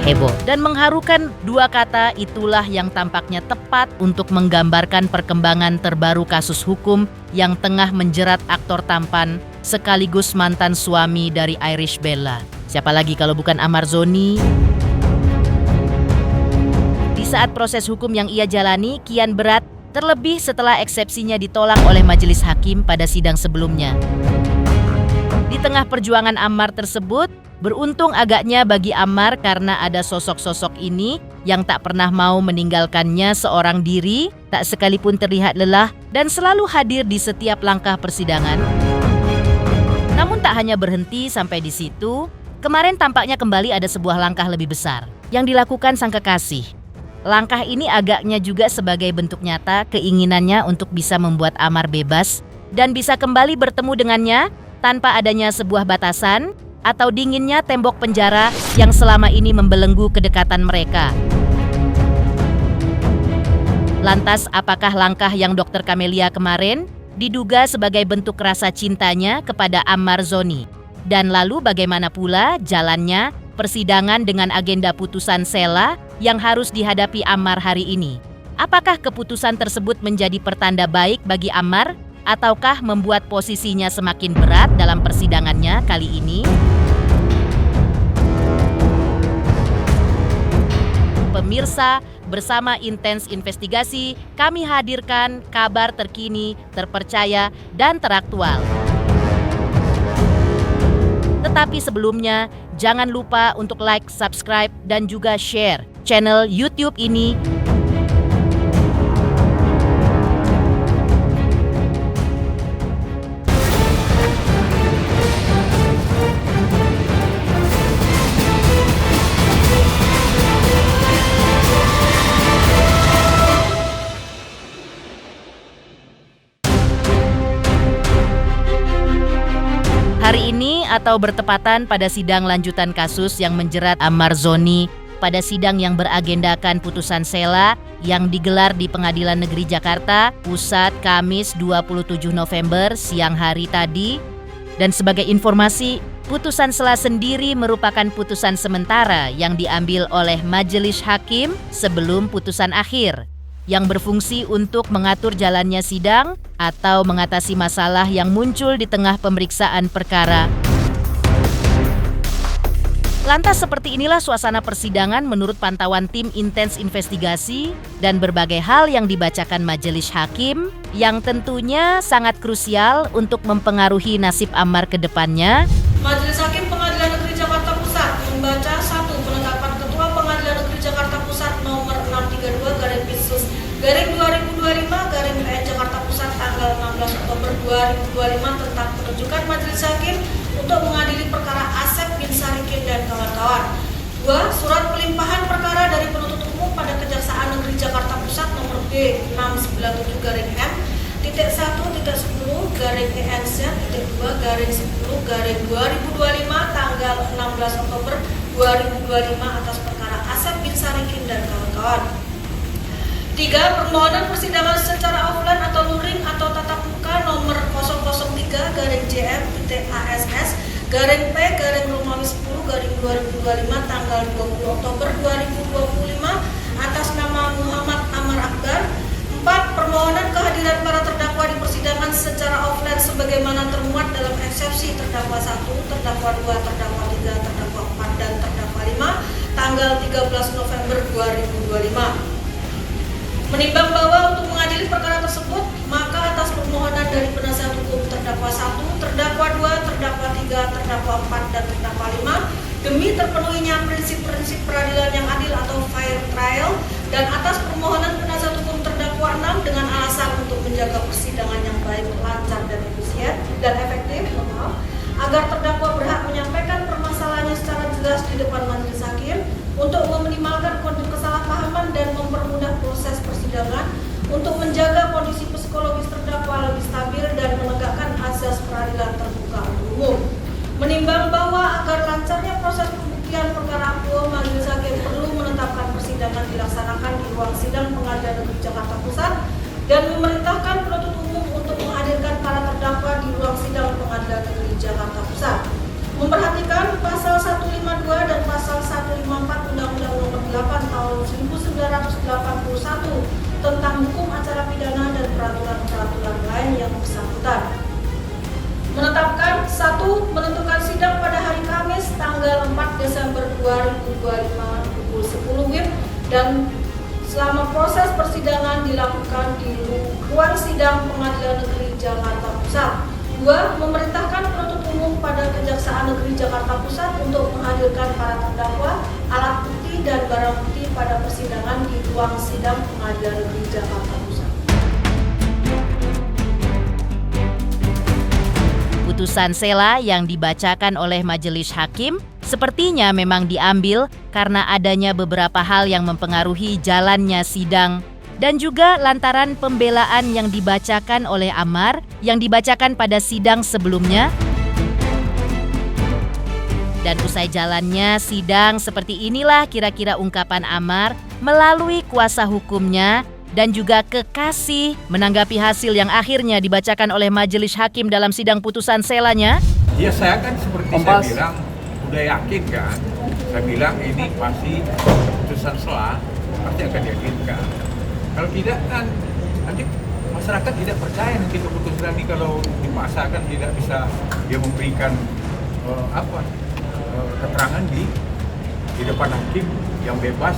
heboh. Dan mengharukan dua kata itulah yang tampaknya tepat untuk menggambarkan perkembangan terbaru kasus hukum yang tengah menjerat aktor tampan sekaligus mantan suami dari Irish Bella. Siapa lagi kalau bukan Amar Zoni? Di saat proses hukum yang ia jalani kian berat, terlebih setelah eksepsinya ditolak oleh majelis hakim pada sidang sebelumnya. Di tengah perjuangan Ammar tersebut, beruntung agaknya bagi Ammar karena ada sosok-sosok ini yang tak pernah mau meninggalkannya seorang diri, tak sekalipun terlihat lelah dan selalu hadir di setiap langkah persidangan. Namun tak hanya berhenti sampai di situ, kemarin tampaknya kembali ada sebuah langkah lebih besar yang dilakukan sang kekasih. Langkah ini agaknya juga sebagai bentuk nyata keinginannya untuk bisa membuat Ammar bebas dan bisa kembali bertemu dengannya tanpa adanya sebuah batasan atau dinginnya tembok penjara yang selama ini membelenggu kedekatan mereka. Lantas apakah langkah yang Dr. Camelia kemarin diduga sebagai bentuk rasa cintanya kepada Amar Zoni? Dan lalu bagaimana pula jalannya persidangan dengan agenda putusan Sela yang harus dihadapi Ammar hari ini? Apakah keputusan tersebut menjadi pertanda baik bagi Ammar ataukah membuat posisinya semakin berat dalam persidangannya kali ini? Pemirsa, bersama Intens Investigasi, kami hadirkan kabar terkini, terpercaya, dan teraktual. Tetapi sebelumnya, jangan lupa untuk like, subscribe, dan juga share channel YouTube ini. Hari ini atau bertepatan pada sidang lanjutan kasus yang menjerat Amar Zoni pada sidang yang beragendakan putusan Sela yang digelar di Pengadilan Negeri Jakarta Pusat Kamis 27 November siang hari tadi. Dan sebagai informasi, putusan Sela sendiri merupakan putusan sementara yang diambil oleh majelis hakim sebelum putusan akhir, yang berfungsi untuk mengatur jalannya sidang atau mengatasi masalah yang muncul di tengah pemeriksaan perkara. Lantas seperti inilah suasana persidangan menurut pantauan tim Intens Investigasi dan berbagai hal yang dibacakan majelis hakim yang tentunya sangat krusial untuk mempengaruhi nasib Ammar ke depannya. Majelis Hakim Pengadilan Negeri Jakarta Pusat membaca 1. Penetapan Ketua Pengadilan Negeri Jakarta Pusat nomor 632/2025/PN Jakarta Pusat tanggal 16 Oktober 2025 tentang penunjukan Majelis Hakim untuk mengadili perkara Asep bin Sarikin dan kawan-kawan. 2. Surat pelimpahan perkara dari penuntut umum pada Kejaksaan Negeri Jakarta Pusat nomor B697-1.10-ENZ-2-10-2025 tanggal 16 Oktober 2025 atas perkara Asep bin Sarikin dan kawan-kawan. 3. Permohonan persidangan secara offline atau luring atau tatap muka nomor 003-JM-ASS-P-Romawi 10-2025 tanggal 20 Oktober 2025 atas nama Muhammad Ammar Akbar. 4. Permohonan kehadiran para terdakwa di persidangan secara offline sebagaimana termuat dalam eksepsi terdakwa 1, terdakwa 2, terdakwa 3, terdakwa 4, dan terdakwa 5 tanggal 13 November 2025. Menimbang bahwa untuk mengadili perkara tersebut, maka atas permohonan dari penasihat hukum terdakwa 1, terdakwa 2, terdakwa 3, terdakwa 4, dan terdakwa 5, demi terpenuhinya prinsip-prinsip peradilan yang adil atau fair trial, dan atas permohonan penasihat hukum terdakwa 6 dengan alasan untuk menjaga persidangan yang baik, lancar, dan efisien, dan efektif, agar terdakwa berhak menyampaikan permasalahannya secara jelas di depan majelis hakim, untuk meminimalkan kesalahpahaman dan mempermudah proses persidangan, untuk menjaga kondisi psikologis terdakwa lebih stabil dan menegakkan azas peradilan terbuka untuk umum. Menimbang bahwa agar lancarnya proses pembuktian perkara akuo, majelis hakim perlu menetapkan persidangan dilaksanakan di ruang sidang Pengadilan Negeri Jakarta Pusat dan memerintahkan penuntut umum untuk menghadirkan para terdakwa di ruang sidang Pengadilan Negeri Jakarta Pusat. Memperhatikan pasal 152 dan pasal 154 Undang-Undang 8 tahun 1981 tentang hukum acara pidana dan peraturan-peraturan lain yang bersangkutan. Menetapkan 1. Menentukan sidang pada hari Kamis tanggal 4 Desember 2025 pukul 10 WIB dan selama proses persidangan dilakukan di ruang sidang Pengadilan Negeri Jakarta Pusat. 2. Memerintahkan penuntut umum pada Kejaksaan Negeri Jakarta Pusat untuk menghadirkan para terdakwa, alat bukti dan barang bukti pada persidangan di ruang sidang Pengadilan Negeri Jakarta Pusat. Putusan sela yang dibacakan oleh majelis hakim sepertinya memang diambil karena adanya beberapa hal yang mempengaruhi jalannya sidang dan juga lantaran pembelaan yang dibacakan oleh Ammar yang dibacakan pada sidang sebelumnya. Dan usai jalannya sidang seperti inilah kira-kira ungkapan Ammar melalui kuasa hukumnya dan juga kekasih menanggapi hasil yang akhirnya dibacakan oleh majelis hakim dalam sidang putusan selanya. Ya saya kan seperti saya bilang udah yakin kan. Saya bilang ini pasti putusan sela pasti akan diyakinkan. Kalau tidak kan nanti masyarakat tidak percaya nanti keputusan ini kalau dipaksakan tidak bisa dia memberikan keterangan di depan hakim yang bebas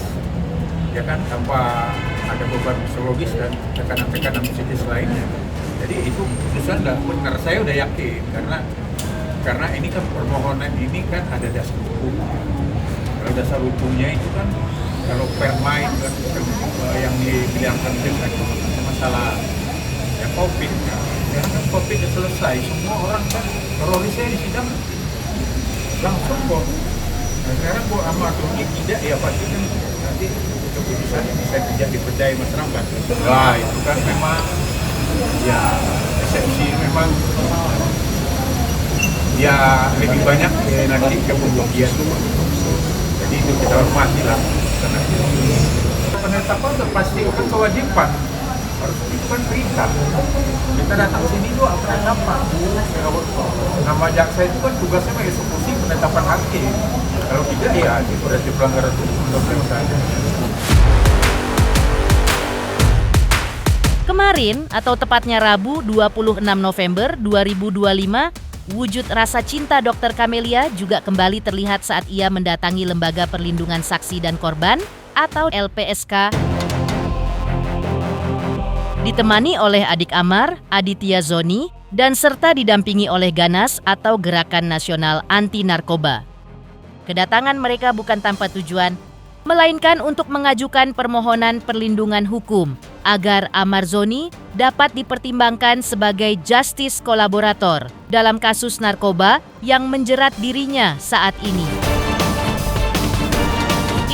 ya kan tanpa ada beban psikologis dan tekanan-tekanan psikis lainnya. Jadi itu putusan udah benar, saya udah yakin karena ini kan permohonan ini kan ada dasar hukum. Kalau dasar hukumnya itu kan kalau perma itu kan yang dibilangkan itu masalah ya COVID kan. Sekarang kan COVID sudah selesai, semua orang kan terorisnya di sidang langsung kok. Nah, sekarang Bu Ammar ini tidak ya pasti kan nanti keputusan ini saya tidak dipercaya masyarakat. Nah itu kan memang ya eksepsi memang ya lebih banyak nanti kemudian. Jadi itu kita hormati lah. Karena penetapan sudah pasti kan kewajiban harus itu kan perintah. Kita datang sini juga penetapan. Nama jaksa itu kan tugasnya mengeksekusi penetapan hakim. Kalau tidak ya itu berarti pelanggaran hukum saja. Kemarin atau tepatnya Rabu 26 November 2025, wujud rasa cinta Dr. Camelia juga kembali terlihat saat ia mendatangi Lembaga Perlindungan Saksi dan Korban atau LPSK. Ditemani oleh adik Ammar, Aditya Zoni, dan serta didampingi oleh Ganas atau Gerakan Nasional Anti Narkoba. Kedatangan mereka bukan tanpa tujuan, melainkan untuk mengajukan permohonan perlindungan hukum agar Ammar Zoni dapat dipertimbangkan sebagai justice kolaborator dalam kasus narkoba yang menjerat dirinya saat ini.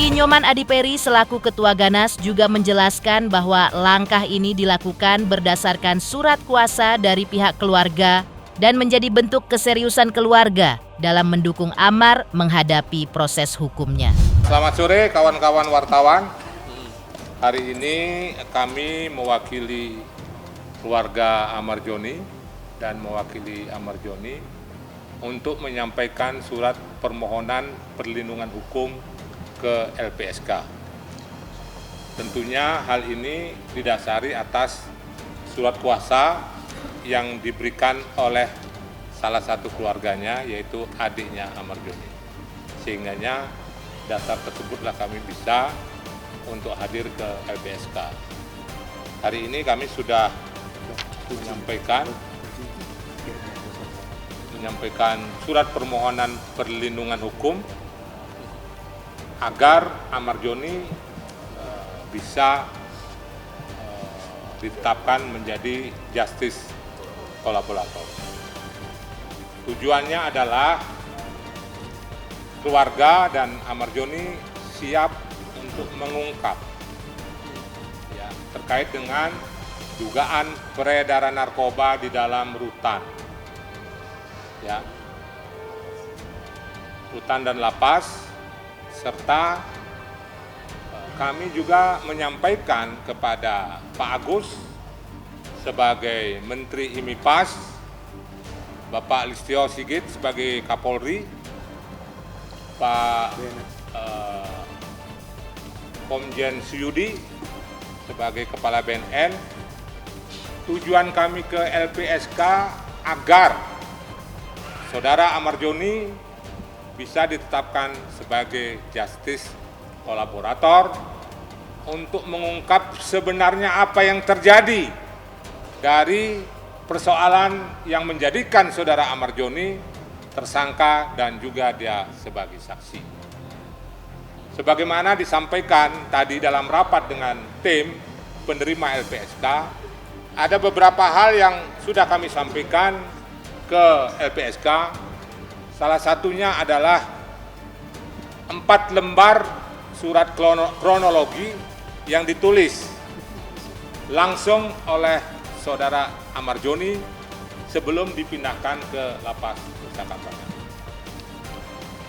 Nyoman Adiperi selaku Ketua Ganas juga menjelaskan bahwa langkah ini dilakukan berdasarkan surat kuasa dari pihak keluarga dan menjadi bentuk keseriusan keluarga dalam mendukung Ammar menghadapi proses hukumnya. Selamat sore kawan-kawan wartawan. Hari ini kami mewakili keluarga Ammar Joni dan mewakili Ammar Joni untuk menyampaikan surat permohonan perlindungan hukum ke LPSK. Tentunya hal ini didasari atas surat kuasa yang diberikan oleh salah satu keluarganya, yaitu adiknya Ammar Joni. Sehingganya dasar tersebutlah kami bisa untuk hadir ke LPSK. Hari ini kami sudah menyampaikan surat permohonan perlindungan hukum agar Ammar Joni bisa ditetapkan menjadi justice kolaborator. Tujuannya adalah keluarga dan Ammar Joni siap untuk mengungkap ya, terkait dengan dugaan peredaran narkoba di dalam rutan, ya, rutan dan lapas, serta kami juga menyampaikan kepada Pak Agus sebagai Menteri IMIPAS, Bapak Listio Sigit sebagai Kapolri, Pak Komjen Suyudi sebagai Kepala BNN. Tujuan kami ke LPSK agar Saudara Amar Joni bisa ditetapkan sebagai justice kolaborator untuk mengungkap sebenarnya apa yang terjadi dari persoalan yang menjadikan Saudara Amar Joni tersangka dan juga dia sebagai saksi. Sebagaimana disampaikan tadi dalam rapat dengan tim penerima LPSK, ada beberapa hal yang sudah kami sampaikan ke LPSK. Salah satunya adalah 4 lembar surat kronologi yang ditulis langsung oleh Saudara Amar Joni sebelum dipindahkan ke lapas Nusa Kambangan.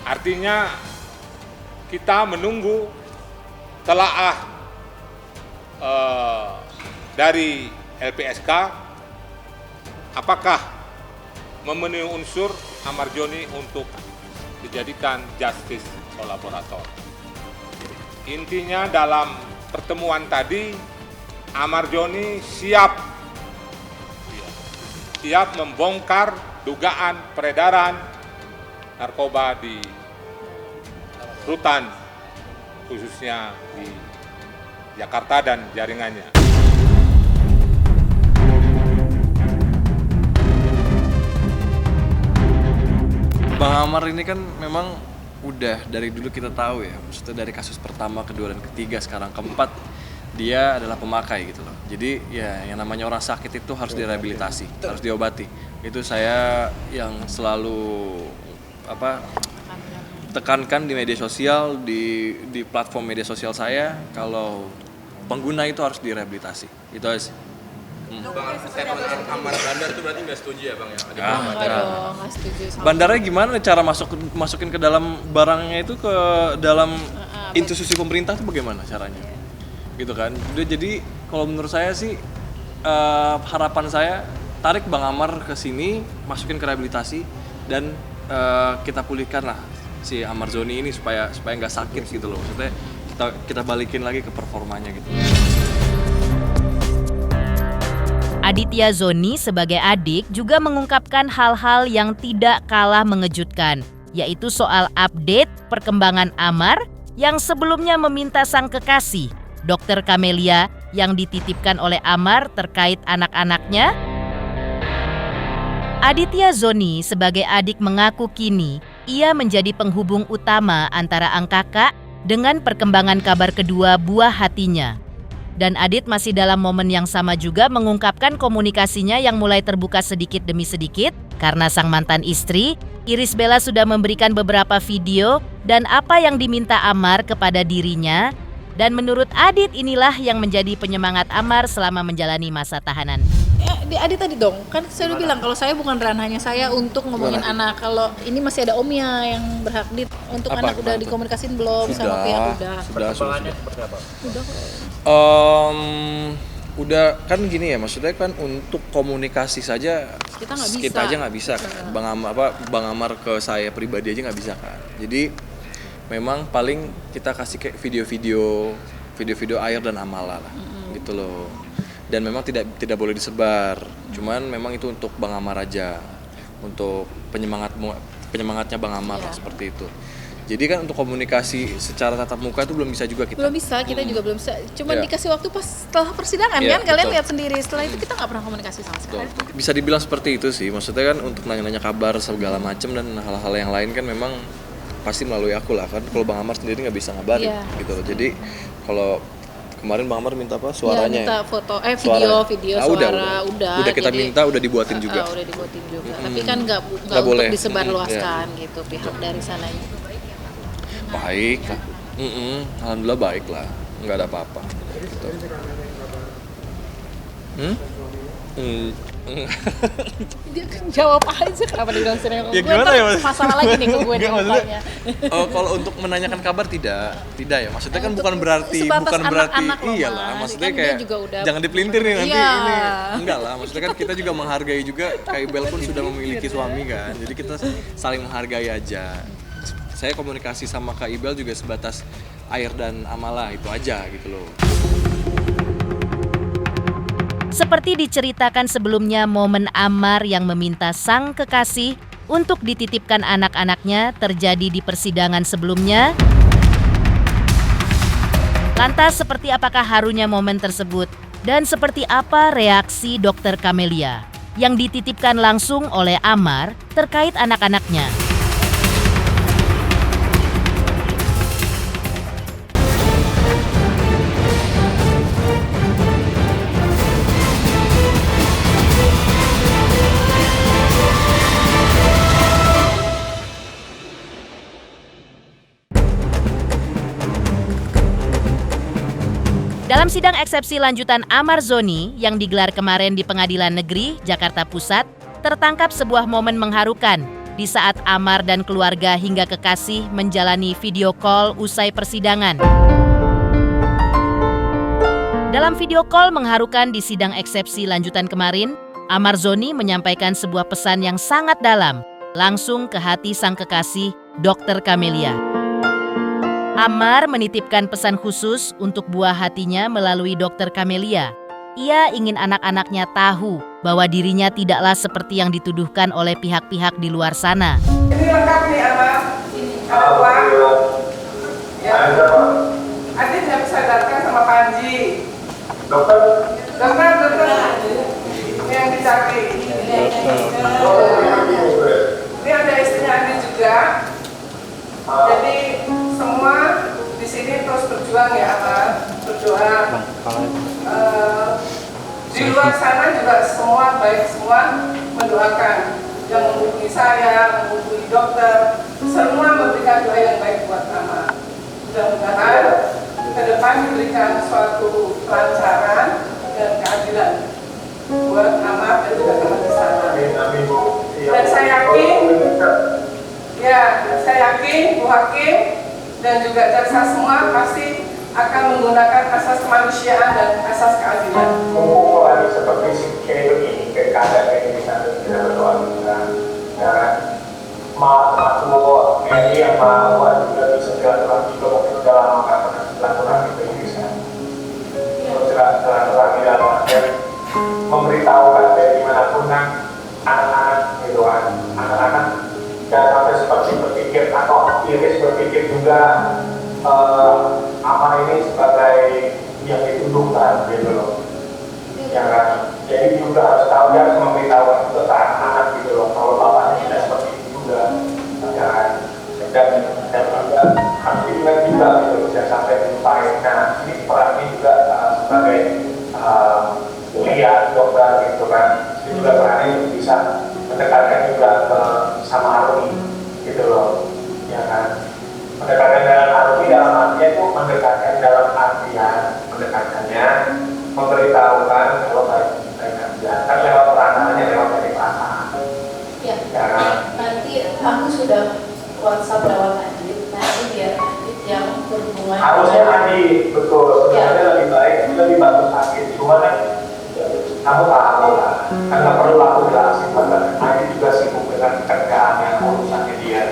Artinya kita menunggu telaah dari LPSK apakah memenuhi unsur Amar Joni untuk dijadikan justice kolaborator. Intinya dalam pertemuan tadi Amar Joni siap membongkar dugaan peredaran narkoba di rutan, khususnya di Jakarta dan jaringannya. Bang Amar ini kan memang udah dari dulu kita tahu ya, maksudnya dari kasus pertama, kedua, dan ketiga, sekarang keempat, dia adalah pemakai gitu loh. Jadi ya yang namanya orang sakit itu harus direhabilitasi, harus diobati. Itu saya yang selalu tekankan di media sosial, di platform media sosial saya, kalau pengguna itu harus direhabilitasi. Itu aja sih. Bang, statement Amar Bandar itu berarti nggak setuju ya Bang ya? Nggak setuju sama. Bandarnya gimana cara masukin ke dalam barangnya itu ke dalam institusi pemerintah itu bagaimana caranya? Gitu kan. Jadi kalau menurut saya sih harapan saya tarik Bang Amar ke sini, masukin ke rehabilitasi dan kita pulihkan lah si Amar Joni ini supaya nggak sakit gitu loh. Maksudnya kita balikin lagi ke performanya gitu. Aditya Zoni sebagai adik juga mengungkapkan hal-hal yang tidak kalah mengejutkan, yaitu soal update perkembangan Amar yang sebelumnya meminta sang kekasih, Dr. Kamelia, yang dititipkan oleh Amar terkait anak-anaknya. Aditya Zoni sebagai adik mengaku kini ia menjadi penghubung utama antara ang kakak dengan perkembangan kabar kedua buah hatinya. Dan Adit masih dalam momen yang sama juga mengungkapkan komunikasinya yang mulai terbuka sedikit demi sedikit karena sang mantan istri, Iris Bella, sudah memberikan beberapa video dan apa yang diminta Amar kepada dirinya. Dan menurut Adit inilah yang menjadi penyemangat Amar selama menjalani masa tahanan. Di Adit tadi dong, kan saya udah bilang kalau saya bukan ranahnya saya untuk ngomongin anak. Kalau ini masih ada omnya yang berhak untuk Apa, anak udah gimana? dikomunikasin belum sama pihak udah. Perkembangannya seperti apa? Udah kok. Udah kan gini ya, maksudnya kan untuk komunikasi saja Kita nggak bisa. kita aja nggak bisa kan. Bang Amar ke saya pribadi aja nggak bisa kan. Jadi memang paling kita kasih kayak video-video air dan amala lah, gitu loh. Dan memang tidak boleh disebar. Cuman memang itu untuk Bang Amar aja, untuk penyemangatnya Bang Amar lah, seperti itu. Jadi kan untuk komunikasi secara tatap muka itu belum bisa juga kita. Belum bisa, kita juga belum bisa. Cuman Iya. dikasih waktu pas setelah persidangan Iya, kan, kalian betul. lihat sendiri. Setelah itu kita nggak pernah komunikasi sama sekali. Bisa dibilang seperti itu sih. Maksudnya kan untuk nanya-nanya kabar segala macam dan hal-hal yang lain kan memang pasti melalui aku lah kan. Kalau Bang Amar sendiri nggak bisa ngabarin Iya. gitu loh. Jadi kalau kemarin Bang Amar minta apa? Suaranya. Minta foto, Suara. video, Ah, suara, udah kita jadi- minta, udah dibuatin juga. Udah dibuatin juga. Tapi kan nggak Nggak boleh. untuk disebarluaskan gitu pihak dari sananya. Baik lah. Alhamdulillah baik lah. Nggak ada apa-apa. Gitu. Dia jawab aja kenapa dibilang sering. Ya gimana ya, Mas? Masalah lagi nih ke gue nih Nggak, mukanya. Kalau untuk menanyakan kabar tidak ya. Maksudnya kan Untuk bukan berarti sebatas anak-anak loh, iyalah. Mas. Maksudnya Kan dia kayak juga udah- jangan dipelintir nih nanti Iya. ini. Enggak lah. Maksudnya kan kita juga menghargai juga. Kayak Bel pun sudah memiliki suami kan. Jadi kita saling menghargai aja. Saya komunikasi sama Kak Ibel juga sebatas Air dan Amala, itu aja gitu loh. Seperti diceritakan sebelumnya, momen Ammar yang meminta sang kekasih untuk dititipkan anak-anaknya terjadi di persidangan sebelumnya. Lantas seperti apakah harunya momen tersebut? Dan seperti apa reaksi Dr. Camelia yang dititipkan langsung oleh Ammar terkait anak-anaknya? Dalam sidang eksepsi lanjutan Ammar Zoni yang digelar kemarin di Pengadilan Negeri Jakarta Pusat, tertangkap sebuah momen mengharukan di saat Ammar dan keluarga hingga kekasih menjalani video call usai persidangan. Dalam video call mengharukan di sidang eksepsi lanjutan kemarin, Ammar Zoni menyampaikan sebuah pesan yang sangat dalam, langsung ke hati sang kekasih, Dr. Camelia. Ammar menitipkan pesan khusus untuk buah hatinya melalui Dr. Camelia. Ia ingin anak-anaknya tahu bahwa dirinya tidaklah seperti yang dituduhkan oleh pihak-pihak di luar sana. Ini lengkap nih, Ammar. Ada uang. Ya. Adit nggak bisa datang sama Panji. Dokter. Ini yang dicari. Ini ada istrinya Adit juga. Jadi semua di sini terus berjuang ya, Ammar. Berdoa. Di luar sana juga semua baik semua mendoakan, yang menghubungi saya, menghubungi dokter, semua memberikan doa yang baik buat Ammar. Mudah-mudahan ke depan diberikan suatu kelancaran dan keadilan buat Ammar dan juga teman di sana. Dan saya yakin Bu Hakim dan juga jaksa semua pasti akan menggunakan asas kemanusiaan dan asas keadilan. Lagi seperti kayak begini, kayak keadaan kayak ini kita berdoa juga. Dan maaf Mary yang mau juga bisa silaturahmi juga mungkin udah lama kan pernah silaturahmi ke Indonesia. Silaturahmi dalam artian memberitahukan dari dimanapun kan anak-anak gitu kan, anak-anak jangan sampai seperti berpikir atau Iris berpikir juga Ammar ini sebagai yang dituduhkan gitu loh. Ya kan? Jadi juga harus tahu, dia harus memberitahu ke anak-anak gitu loh, kalau bapaknya tidak seperti itu juga, ya kan? Dan juga harus diingat juga gitu, jangan sampai dilupain. Nah, ini perannya juga sebagai kuliah dokter gitu kan, ini juga perannya bisa mendekatkan juga sama Arumi gitu loh, ya kan? Mendekatkan dalam arti dalam artinya itu mendekatkan dalam artian mendekatkannya memberitahukan kalau baik-baik aja kan lewat peranannya lewat dari perasaan Ya. kan? Nanti aku sudah WhatsApp lewat Adit, nanti biar Adit yang berhubungan. Harusnya Adi betul sebenarnya lebih bagus sakit cuma kan kamu tahu lah kan nggak perlu aku jelasin bahkan Adi juga sibuk dengan kerjaannya urusannya dia.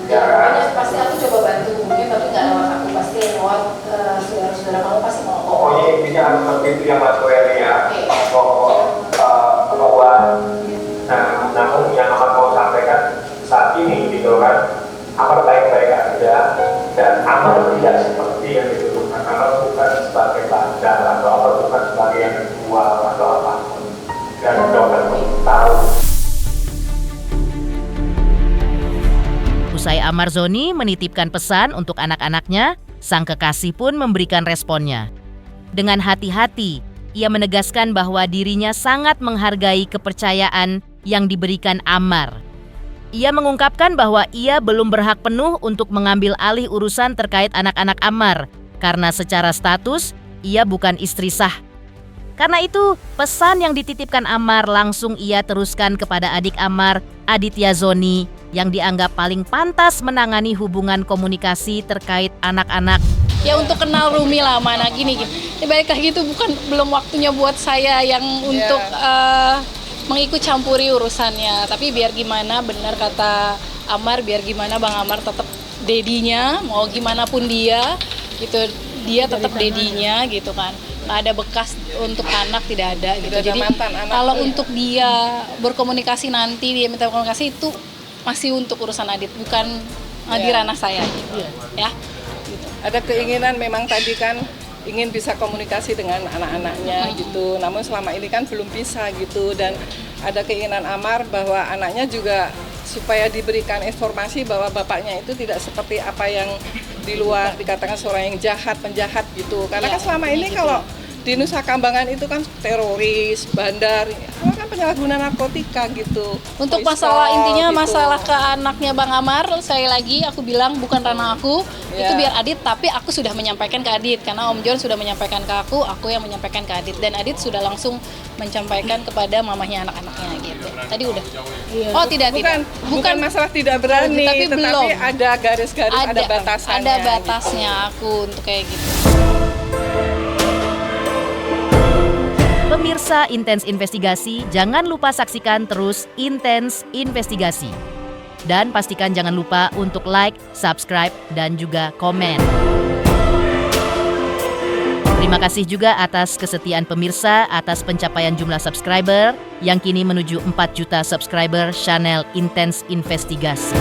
Ya, makanya pasti aku coba bantu mungkin, tapi nggak lewat aku, pasti lewat saudara-saudara kamu pasti mau. Pokoknya intinya harus seperti itu ya Mas Weli ya. Bahwa namun yang Ammar mau sampaikan saat ini gitu kan, Ammar baik-baik aja dan Ammar tidak seperti yang dituduhkan. Ammar bukan sebagai bandar atau Ammar bukan sebagai yang dijual atau apapun. Dan dokter pun tahu. Usai Ammar Zoni menitipkan pesan untuk anak-anaknya, sang kekasih pun memberikan responnya. Dengan hati-hati, ia menegaskan bahwa dirinya sangat menghargai kepercayaan yang diberikan Ammar. Ia mengungkapkan bahwa ia belum berhak penuh untuk mengambil alih urusan terkait anak-anak Ammar, karena secara status ia bukan istri sah. Karena itu, pesan yang dititipkan Ammar langsung ia teruskan kepada adik Ammar, Aditya Zoni, yang dianggap paling pantas menangani hubungan komunikasi terkait anak-anak. Ya untuk kenal Rumi lah, mana gini. Ya, balik lagi itu belum waktunya buat saya yang untuk mengikut campuri urusannya. Tapi biar gimana, benar kata Ammar, biar gimana Bang Ammar tetap dedinya, mau gimana pun dia gitu, dia tetap dedinya gitu kan. Nggak ada bekas untuk anak, tidak ada gitu. Tidak ada Jadi mantan anak kalau tuh ya? untuk dia berkomunikasi nanti, dia minta komunikasi itu masih untuk urusan Adit, bukan di ranah saya gitu. Ya. Gitu. Ada keinginan memang tadi kan ingin bisa komunikasi dengan anak-anaknya gitu. Namun selama ini kan belum bisa gitu, dan ada keinginan Amar bahwa anaknya juga supaya diberikan informasi bahwa bapaknya itu tidak seperti apa yang di luar dikatakan seorang yang jahat, penjahat gitu. Karena kan selama ini kalau di Nusa Kambangan itu kan teroris, bandar, itu kan penyalahguna narkotika gitu. Untuk Pistol, masalah intinya gitu. masalah ke anaknya Bang Amar, sekali lagi aku bilang bukan ranah aku, itu biar Adit, tapi aku sudah menyampaikan ke Adit karena Om John sudah menyampaikan ke aku yang menyampaikan ke Adit, dan Adit sudah langsung menyampaikan kepada mamahnya anak-anaknya gitu. Tadi udah. Oh tidak, bukan masalah tidak berani, tapi belum. ada garis-garis, ada batasannya. Ada batasnya aku untuk kayak gitu. Pemirsa Intens Investigasi, jangan lupa saksikan terus Intens Investigasi. Dan pastikan jangan lupa untuk like, subscribe, dan juga komen. Terima kasih juga atas kesetiaan pemirsa atas pencapaian jumlah subscriber yang kini menuju 4 juta subscriber channel Intens Investigasi.